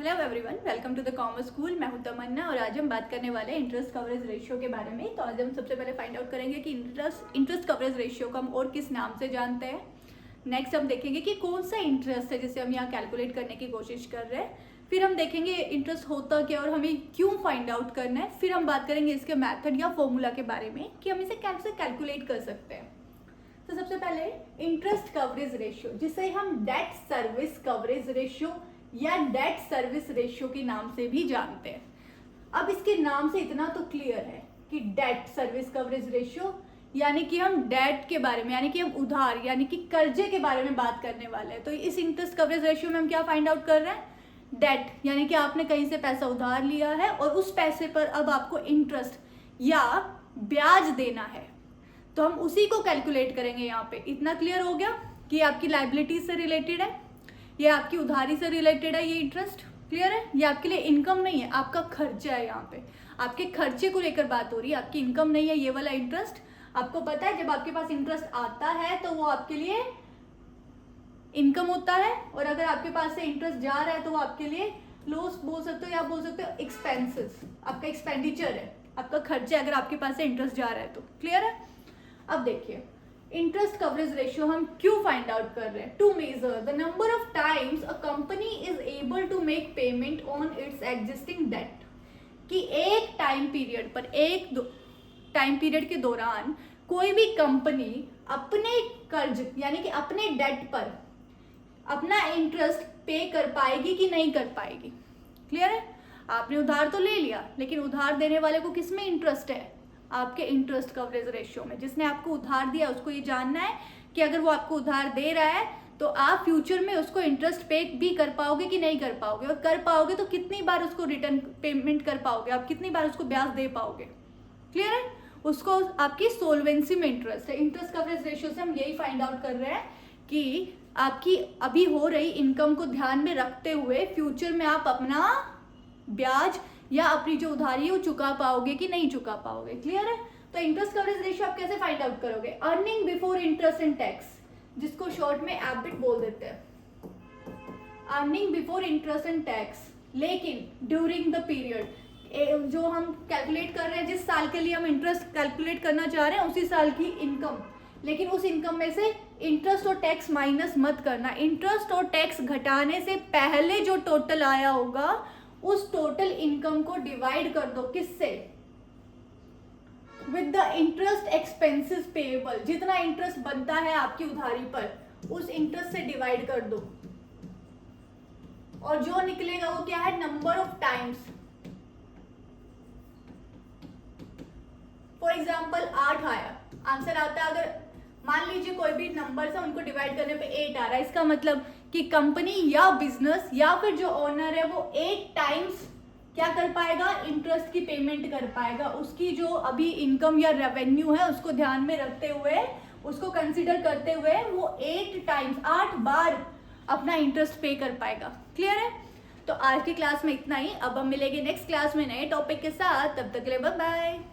Hello everyone, welcome to the commerce school. मैं हूं तमन्ना और आज हम बात करने वाले हैं इंटरेस्ट कवरेज रेशियो के बारे में। तो आज हम सबसे पहले फाइंड आउट करेंगे कि इंटरेस्ट कवरेज रेशियो को हम और किस नाम से जानते हैं। नेक्स्ट हम देखेंगे कि कौन सा इंटरेस्ट है जिसे हम यहाँ कैलकुलेट करने की कोशिश कर रहे हैं। फिर हम देखेंगे इंटरेस्ट होता क्या और हमें क्यों फाइंड आउट करना है। फिर हम बात करेंगे इसके मैथड या फॉर्मूला के बारे में कि हम इसे कैसे कैलकुलेट कर सकते हैं। तो सबसे पहले इंटरेस्ट कवरेज रेशियो, जिसे हम डेट सर्विस कवरेज रेशियो या डेट सर्विस रेशियो के नाम से भी जानते हैं। अब इसके नाम से इतना तो क्लियर है कि डेट सर्विस कवरेज रेशियो यानी कि हम डेट के बारे में, यानी कि हम उधार यानी कि कर्जे के बारे में बात करने वाले हैं। तो इस इंटरेस्ट कवरेज रेशियो में हम क्या फाइंड आउट कर रहे हैं? डेट यानी कि आपने कहीं से पैसा उधार लिया है और उस पैसे पर अब आपको इंटरेस्ट या ब्याज देना है, तो हम उसी को कैलकुलेट करेंगे। यहाँ पे इतना क्लियर हो गया कि आपकी लायबिलिटी से रिलेटेड है, ये आपकी उधारी से रिलेटेड है, ये इंटरेस्ट क्लियर है। ये आपके लिए इनकम नहीं है, आपका खर्चा है। यहाँ पे आपके खर्चे को लेकर बात हो रही है, आपकी इनकम नहीं है ये वाला इंटरेस्ट। आपको पता है जब आपके पास इंटरेस्ट आता है तो वो आपके लिए इनकम होता है, और अगर आपके पास से इंटरेस्ट जा रहा है तो वो आपके लिए लॉस बोल सकते हो या बोल सकते हो एक्सपेंसेस। आपका एक्सपेंडिचर है, आपका खर्चा है अगर आपके पास से इंटरेस्ट जा रहा है तो। क्लियर है। अब देखिए इंटरेस्ट कवरेज रेशियो हम क्यों फाइंड आउट कर रहे हैं? To measure the number of times a company is able to make payment on its existing debt, कि एक टाइम पीरियड पर, टाइम पीरियड के दौरान कोई भी कंपनी अपने कर्ज यानी कि अपने डेट पर अपना इंटरेस्ट पे कर पाएगी कि नहीं कर पाएगी। क्लियर है। आपने उधार तो ले लिया, लेकिन उधार देने वाले को किस में इंटरेस्ट है? आपके इंटरेस्ट कवरेज रेशियो में। जिसने आपको उधार दिया उसको ये जानना है कि अगर वो आपको उधार दे रहा है तो आप फ्यूचर में उसको इंटरेस्ट पे भी कर पाओगे कि नहीं कर पाओगे, और कर पाओगे तो कितनी बार उसको रिटर्न पेमेंट कर पाओगे, आप कितनी बार उसको ब्याज दे पाओगे। क्लियर है। उसको आपकी सोल्वेंसी में इंटरेस्ट है। इंटरेस्ट कवरेज रेशियो से हम यही फाइंड आउट कर रहे हैं कि आपकी अभी हो रही इनकम को ध्यान में रखते हुए फ्यूचर में आप अपना ब्याज या अपनी जो उधारी है वो चुका पाओगे कि नहीं चुका पाओगे। क्लियर है। तो इंटरेस्ट कवरेज रेशियो आप कैसे फाइंड आउट करोगे? Earning before interest and tax, जिसको शॉर्ट में एबिट बोल देते हैं। Earning before interest and tax, लेकिन ड्यूरिंग द पीरियड जो हम कैलकुलेट कर रहे हैं, जिस साल के लिए हम इंटरेस्ट कैलकुलेट करना चाह रहे हैं उसी साल की इनकम, लेकिन उस इनकम में से इंटरेस्ट और टैक्स माइनस मत करना। इंटरेस्ट और टैक्स घटाने से पहले जो टोटल आया होगा उस टोटल इनकम को डिवाइड कर दो किससे? With the interest expenses payable. जितना इंटरेस्ट बनता है आपकी उधारी पर उस इंटरेस्ट से डिवाइड कर दो, और जो निकलेगा वो क्या है? Number of times. For example 8 आया, आंसर आता है, अगर मान लीजिए कोई भी नंबर है उनको डिवाइड करने पे 8 आ रहा है, इसका मतलब कि कंपनी या बिजनेस या फिर जो ओनर है वो 8 टाइम्स क्या कर पाएगा? इंटरेस्ट की पेमेंट कर पाएगा। उसकी जो अभी इनकम या रेवेन्यू है उसको ध्यान में रखते हुए, उसको कंसीडर करते हुए वो 8 टाइम्स, 8 बार अपना इंटरेस्ट पे कर पाएगा। क्लियर है। तो आज की क्लास में इतना ही। अब हम मिलेंगे नेक्स्ट क्लास में नए टॉपिक के साथ। तब तक के लिए बाय बाय।